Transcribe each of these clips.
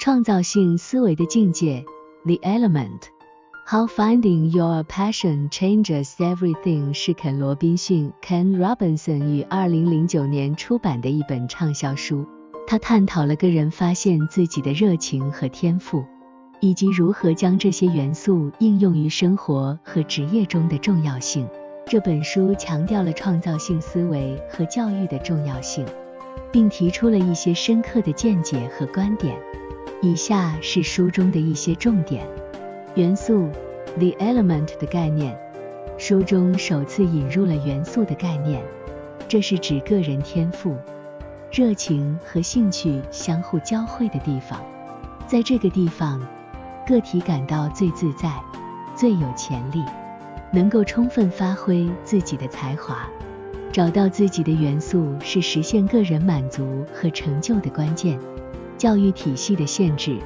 创造性思维的境界 The Element How Finding Your Passion Changes Everything 是肯·罗宾逊 Ken Robinson 于2009年出版的一本畅销书。他探讨了个人发现自己的热情和天赋，以及如何将这些元素应用于生活和职业中的重要性。这本书强调了创造性思维和教育的重要性，并提出了一些深刻的见解和观点。以下是书中的一些重点。元素 The Element 的概念。书中首次引入了元素的概念，这是指个人天赋、热情和兴趣相互交汇的地方。在这个地方，个体感到最自在、最有潜力，能够充分发挥自己的才华。找到自己的元素是实现个人满足和成就的关键。教育体系的限制。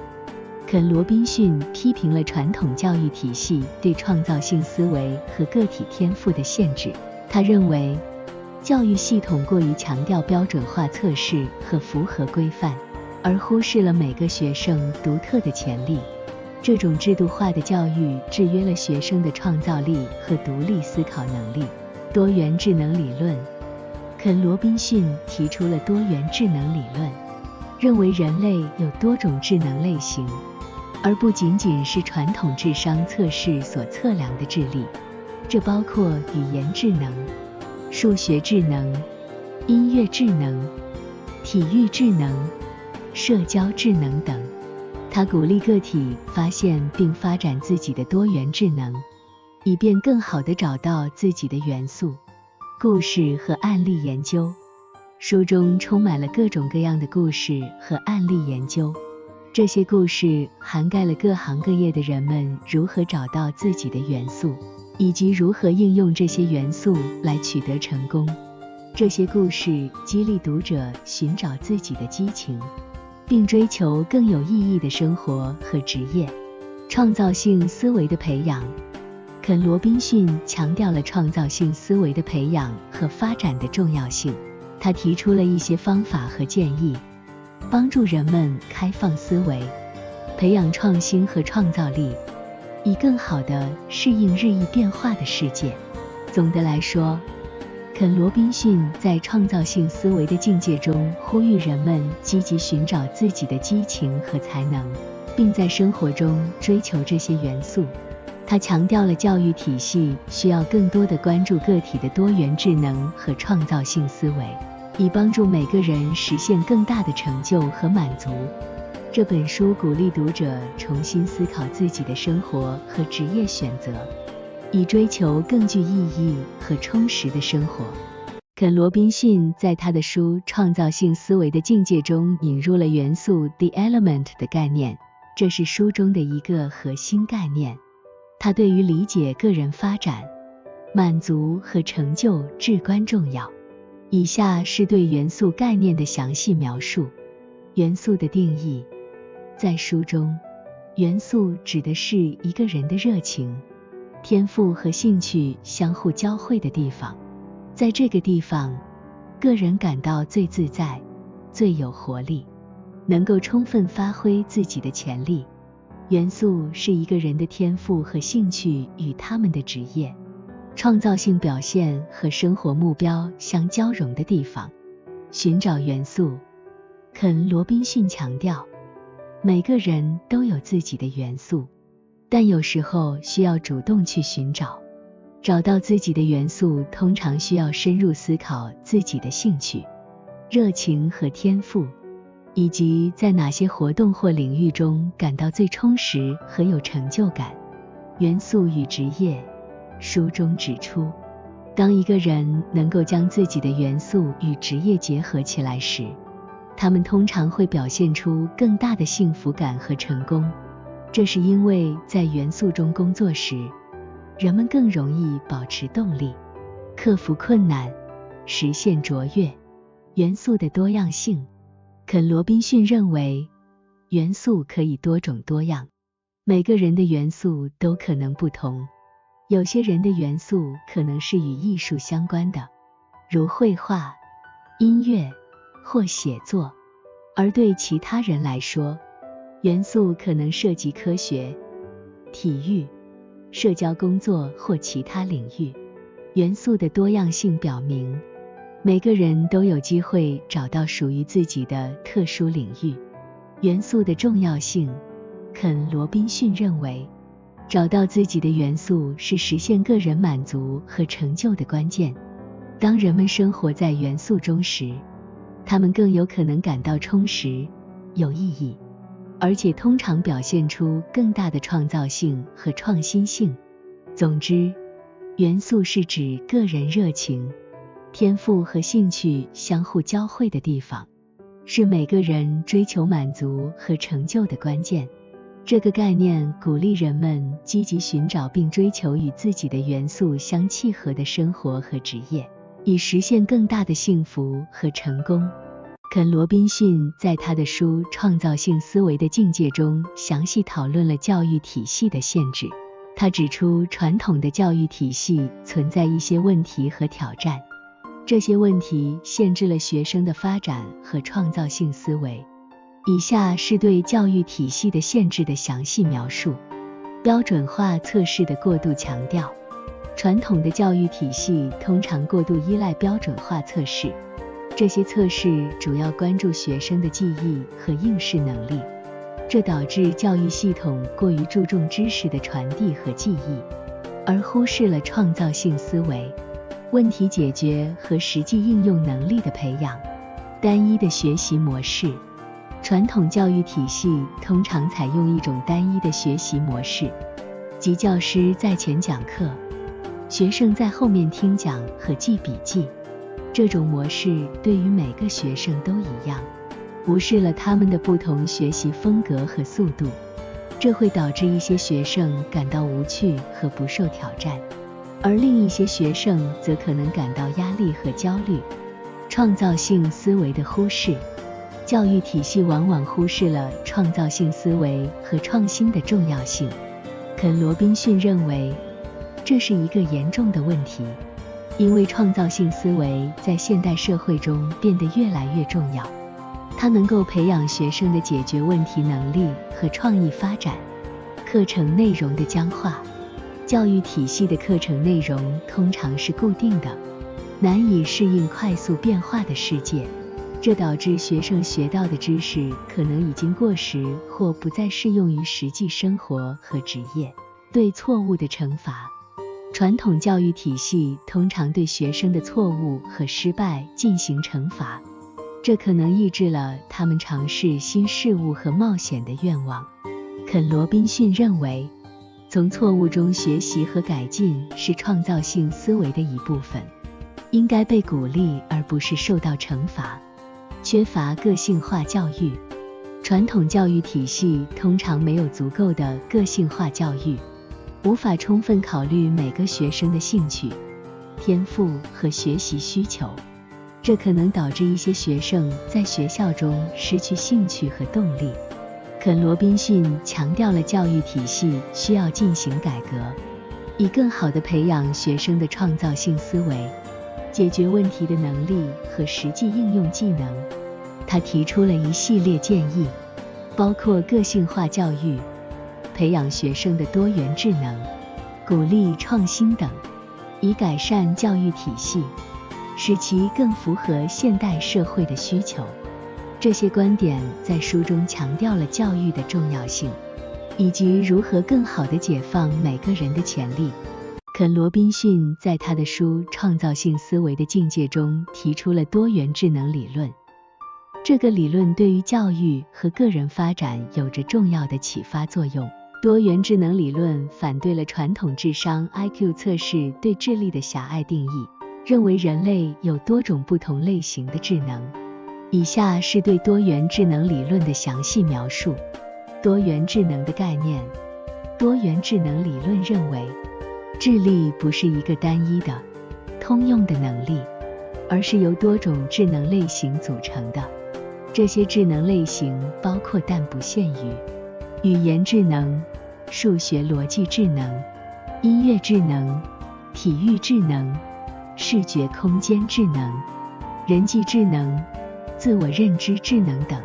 肯·罗宾逊批评了传统教育体系对创造性思维和个体天赋的限制。他认为，教育系统过于强调标准化测试和符合规范，而忽视了每个学生独特的潜力。这种制度化的教育制约了学生的创造力和独立思考能力。多元智能理论。肯·罗宾逊提出了多元智能理论，认为人类有多种智能类型，而不仅仅是传统智商测试所测量的智力。这包括语言智能、数学智能、音乐智能、体育智能、社交智能等。他鼓励个体发现并发展自己的多元智能，以便更好地找到自己的元素。故事和案例研究。书中充满了各种各样的故事和案例研究，这些故事涵盖了各行各业的人们如何找到自己的元素，以及如何应用这些元素来取得成功。这些故事激励读者寻找自己的激情，并追求更有意义的生活和职业。创造性思维的培养。肯·罗宾逊强调了创造性思维的培养和发展的重要性。他提出了一些方法和建议，帮助人们开放思维，培养创新和创造力，以更好地适应日益变化的世界。总的来说，肯·罗宾逊在创造性思维的境界中呼吁人们积极寻找自己的激情和才能，并在生活中追求这些元素。他强调了教育体系需要更多地关注个体的多元智能和创造性思维，以帮助每个人实现更大的成就和满足。这本书鼓励读者重新思考自己的生活和职业选择，以追求更具意义和充实的生活。肯·罗宾逊在他的书《创造性思维的境界》中引入了元素 The Element 的概念，这是书中的一个核心概念。它对于理解个人发展、满足和成就至关重要。以下是对元素概念的详细描述。元素的定义。在书中，元素指的是一个人的热情、天赋和兴趣相互交汇的地方。在这个地方，个人感到最自在、最有活力，能够充分发挥自己的潜力。元素是一个人的天赋和兴趣与他们的职业、创造性表现和生活目标相交融的地方。寻找元素。肯·罗宾逊强调，每个人都有自己的元素，但有时候需要主动去寻找。找到自己的元素通常需要深入思考自己的兴趣、热情和天赋，以及在哪些活动或领域中感到最充实和有成就感。元素与职业。书中指出，当一个人能够将自己的元素与职业结合起来时，他们通常会表现出更大的幸福感和成功。这是因为在元素中工作时，人们更容易保持动力，克服困难，实现卓越。元素的多样性。肯·罗宾逊认为，元素可以多种多样，每个人的元素都可能不同。有些人的元素可能是与艺术相关的，如绘画、音乐或写作，而对其他人来说，元素可能涉及科学、体育、社交工作或其他领域。元素的多样性表明，每个人都有机会找到属于自己的特殊领域。元素的重要性，肯·罗宾逊认为，找到自己的元素是实现个人满足和成就的关键。当人们生活在元素中时，他们更有可能感到充实、有意义，而且通常表现出更大的创造性和创新性。总之，元素是指个人热情、天赋和兴趣相互交汇的地方，是每个人追求满足和成就的关键。这个概念鼓励人们积极寻找并追求与自己的元素相契合的生活和职业，以实现更大的幸福和成功。肯·罗宾逊在他的书《创造性思维的境界》中详细讨论了教育体系的限制。他指出，传统的教育体系存在一些问题和挑战，这些问题限制了学生的发展和创造性思维。以下是对教育体系的限制的详细描述。标准化测试的过度强调。传统的教育体系通常过度依赖标准化测试，这些测试主要关注学生的记忆和应试能力，这导致教育系统过于注重知识的传递和记忆，而忽视了创造性思维、问题解决和实际应用能力的培养。单一的学习模式。传统教育体系通常采用一种单一的学习模式，即教师在前讲课，学生在后面听讲和记笔记。这种模式对于每个学生都一样，无视了他们的不同学习风格和速度，这会导致一些学生感到无趣和不受挑战，而另一些学生则可能感到压力和焦虑。创造性思维的忽视。教育体系往往忽视了创造性思维和创新的重要性。肯·罗宾逊认为，这是一个严重的问题，因为创造性思维在现代社会中变得越来越重要。它能够培养学生的解决问题能力和创意发展。课程内容的僵化。教育体系的课程内容通常是固定的，难以适应快速变化的世界。这导致学生学到的知识可能已经过时或不再适用于实际生活和职业。对错误的惩罚。传统教育体系通常对学生的错误和失败进行惩罚，这可能抑制了他们尝试新事物和冒险的愿望。肯·罗宾逊认为，从错误中学习和改进是创造性思维的一部分，应该被鼓励而不是受到惩罚。缺乏个性化教育。传统教育体系通常没有足够的个性化教育，无法充分考虑每个学生的兴趣、天赋和学习需求，这可能导致一些学生在学校中失去兴趣和动力。肯·罗宾逊强调了教育体系需要进行改革，以更好地培养学生的创造性思维、解决问题的能力和实际应用技能。他提出了一系列建议，包括个性化教育、培养学生的多元智能、鼓励创新等，以改善教育体系，使其更符合现代社会的需求。这些观点在书中强调了教育的重要性，以及如何更好地解放每个人的潜力。肯·罗宾逊在他的书《创造性思维的境界》中提出了多元智能理论。这个理论对于教育和个人发展有着重要的启发作用。多元智能理论反对了传统智商 IQ 测试对智力的狭隘定义，认为人类有多种不同类型的智能。以下是对多元智能理论的详细描述。多元智能的概念。多元智能理论认为，智力不是一个单一的、通用的能力，而是由多种智能类型组成的。这些智能类型包括但不限于语言智能、数学逻辑智能、音乐智能、体育智能、视觉空间智能、人际智能、自我认知智能等。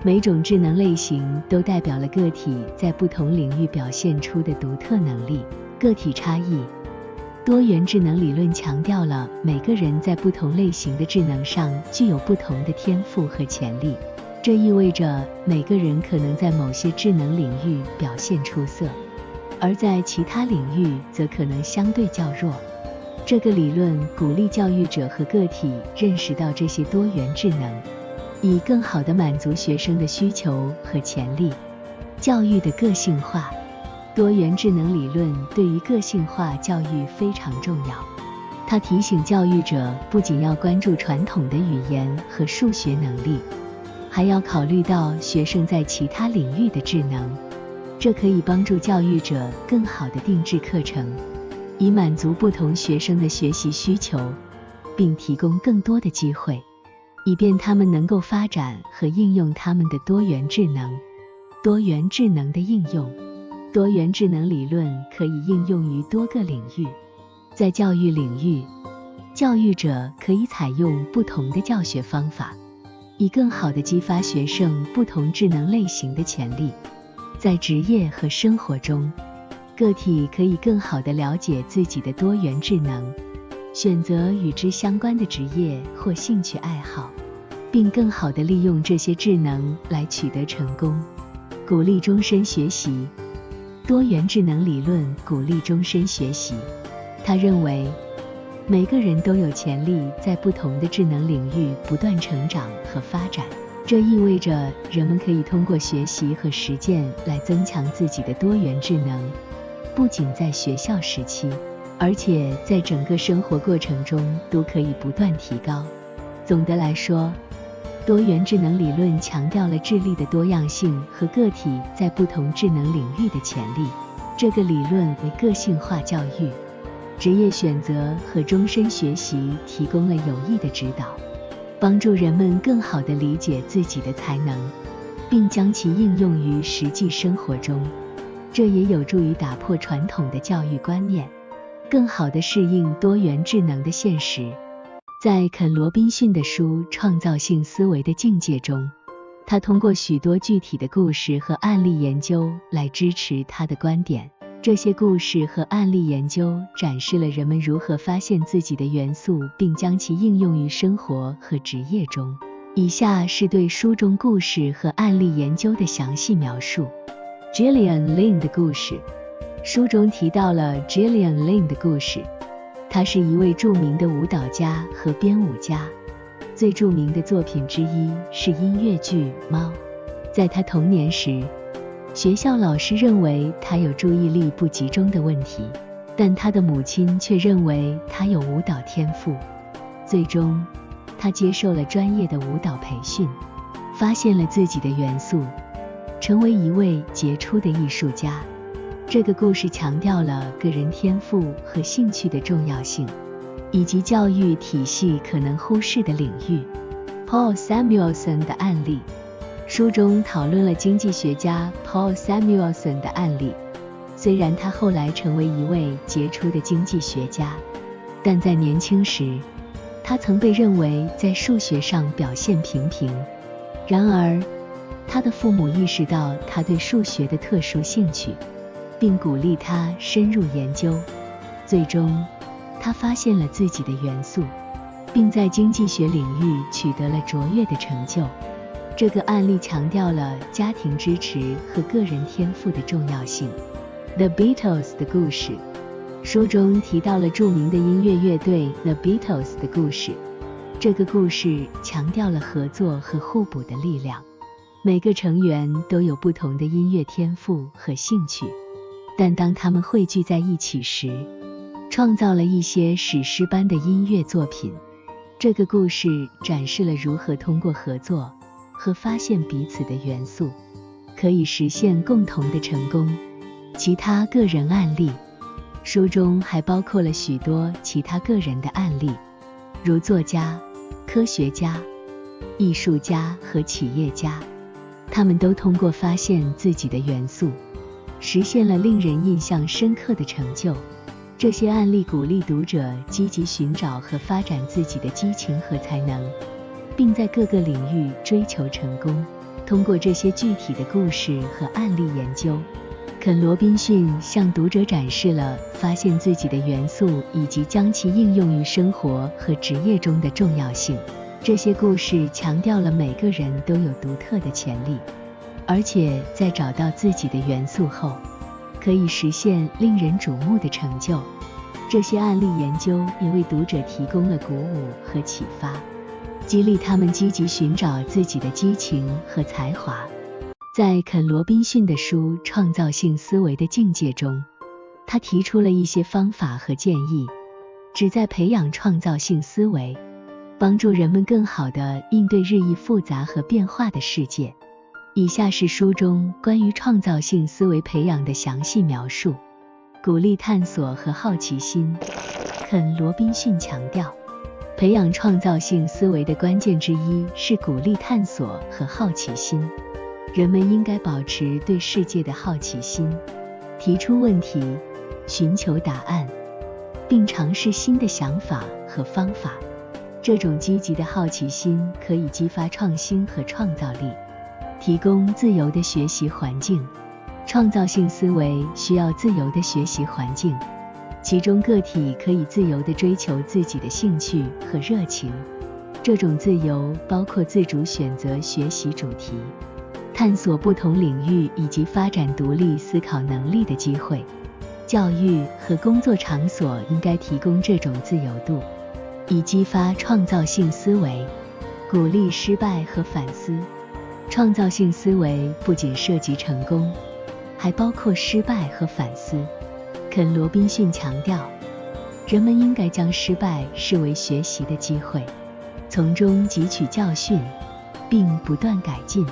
每种智能类型都代表了个体在不同领域表现出的独特能力。个体差异。多元智能理论强调了每个人在不同类型的智能上具有不同的天赋和潜力，这意味着每个人可能在某些智能领域表现出色，而在其他领域则可能相对较弱。这个理论鼓励教育者和个体认识到这些多元智能，以更好地满足学生的需求和潜力。教育的个性化。多元智能理论对于个性化教育非常重要。它提醒教育者不仅要关注传统的语言和数学能力，还要考虑到学生在其他领域的智能。这可以帮助教育者更好地定制课程，以满足不同学生的学习需求，并提供更多的机会，以便他们能够发展和应用他们的多元智能。多元智能的应用。多元智能理论可以应用于多个领域。在教育领域，教育者可以采用不同的教学方法，以更好地激发学生不同智能类型的潜力。在职业和生活中，个体可以更好地了解自己的多元智能，选择与之相关的职业或兴趣爱好，并更好地利用这些智能来取得成功。鼓励终身学习。多元智能理论鼓励终身学习。他认为，每个人都有潜力在不同的智能领域不断成长和发展。这意味着人们可以通过学习和实践来增强自己的多元智能，不仅在学校时期，而且在整个生活过程中都可以不断提高。总的来说，多元智能理论强调了智力的多样性和个体在不同智能领域的潜力。这个理论为个性化教育、职业选择和终身学习提供了有益的指导，帮助人们更好地理解自己的才能，并将其应用于实际生活中。这也有助于打破传统的教育观念，更好地适应多元智能的现实。在肯·罗宾逊的书《创造性思维的境界》中，他通过许多具体的故事和案例研究来支持他的观点。这些故事和案例研究展示了人们如何发现自己的元素并将其应用于生活和职业中。以下是对书中故事和案例研究的详细描述。Gillian Lynne 的故事。书中提到了 Gillian Lynne 的故事。他是一位著名的舞蹈家和编舞家，最著名的作品之一是音乐剧《猫》。在他童年时，学校老师认为他有注意力不集中的问题，但他的母亲却认为他有舞蹈天赋。最终，他接受了专业的舞蹈培训，发现了自己的元素，成为一位杰出的艺术家。这个故事强调了个人天赋和兴趣的重要性，以及教育体系可能忽视的领域。Paul Samuelson 的案例。书中讨论了经济学家 Paul Samuelson 的案例。虽然他后来成为一位杰出的经济学家，但在年轻时，他曾被认为在数学上表现平平。然而，他的父母意识到他对数学的特殊兴趣，并鼓励他深入研究。最终，他发现了自己的元素，并在经济学领域取得了卓越的成就。这个案例强调了家庭支持和个人天赋的重要性。The Beatles 的故事。书中提到了著名的音乐乐队 The Beatles 的故事。这个故事强调了合作和互补的力量。每个成员都有不同的音乐天赋和兴趣，但当他们汇聚在一起时，创造了一些史诗般的音乐作品。这个故事展示了如何通过合作和发现彼此的元素，可以实现共同的成功。其他个人案例。书中还包括了许多其他个人的案例，如作家、科学家、艺术家和企业家。他们都通过发现自己的元素，实现了令人印象深刻的成就。这些案例鼓励读者积极寻找和发展自己的激情和才能，并在各个领域追求成功。通过这些具体的故事和案例研究，肯·罗宾逊向读者展示了发现自己的元素以及将其应用于生活和职业中的重要性。这些故事强调了每个人都有独特的潜力，而且在找到自己的元素后，可以实现令人瞩目的成就。这些案例研究也为读者提供了鼓舞和启发，激励他们积极寻找自己的激情和才华。在肯·罗宾逊的书《创造性思维的境界》中，他提出了一些方法和建议，旨在培养创造性思维，帮助人们更好地应对日益复杂和变化的世界。以下是书中关于创造性思维培养的详细描述。鼓励探索和好奇心。肯·罗宾逊强调，培养创造性思维的关键之一是鼓励探索和好奇心。人们应该保持对世界的好奇心，提出问题，寻求答案，并尝试新的想法和方法。这种积极的好奇心可以激发创新和创造力，提供自由的学习环境。创造性思维需要自由的学习环境，其中个体可以自由地追求自己的兴趣和热情。这种自由包括自主选择学习主题，探索不同领域以及发展独立思考能力的机会。教育和工作场所应该提供这种自由度，以激发创造性思维。鼓励失败和反思。创造性思维不仅涉及成功，还包括失败和反思。肯·罗宾逊强调，人们应该将失败视为学习的机会，从中汲取教训，并不断改进。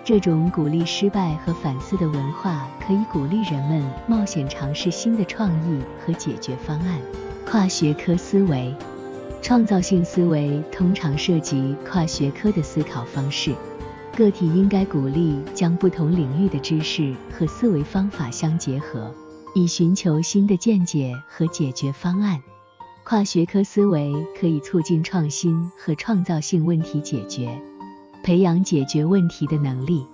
这种鼓励失败和反思的文化可以鼓励人们冒险尝试新的创意和解决方案。跨学科思维。创造性思维通常涉及跨学科的思考方式，个体应该鼓励将不同领域的知识和思维方法相结合，以寻求新的见解和解决方案。跨学科思维可以促进创新和创造性问题解决，培养解决问题的能力。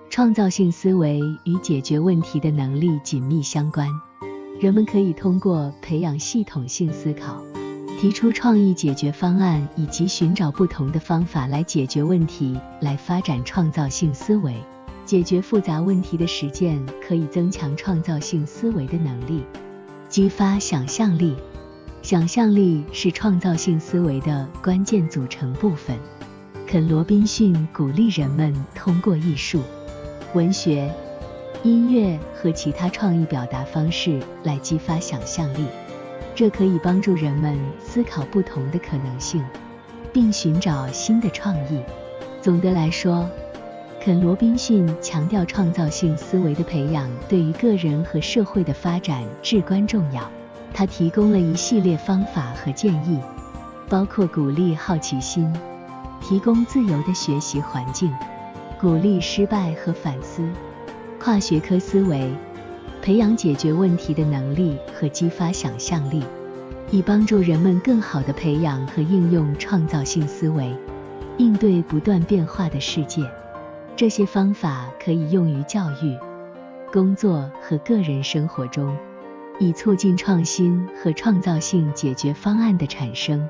创造性思维与解决问题的能力紧密相关，人们可以通过培养系统性思考，提出创意解决方案以及寻找不同的方法来解决问题，来发展创造性思维。解决复杂问题的实践可以增强创造性思维的能力。激发想象力。想象力是创造性思维的关键组成部分。肯·罗宾逊鼓励人们通过艺术、文学、音乐和其他创意表达方式来激发想象力，这可以帮助人们思考不同的可能性，并寻找新的创意。总的来说，肯·罗宾逊强调创造性思维的培养对于个人和社会的发展至关重要。他提供了一系列方法和建议，包括鼓励好奇心，提供自由的学习环境，鼓励失败和反思，跨学科思维，培养解决问题的能力和激发想象力，以帮助人们更好地培养和应用创造性思维，应对不断变化的世界。这些方法可以用于教育、工作和个人生活中，以促进创新和创造性解决方案的产生。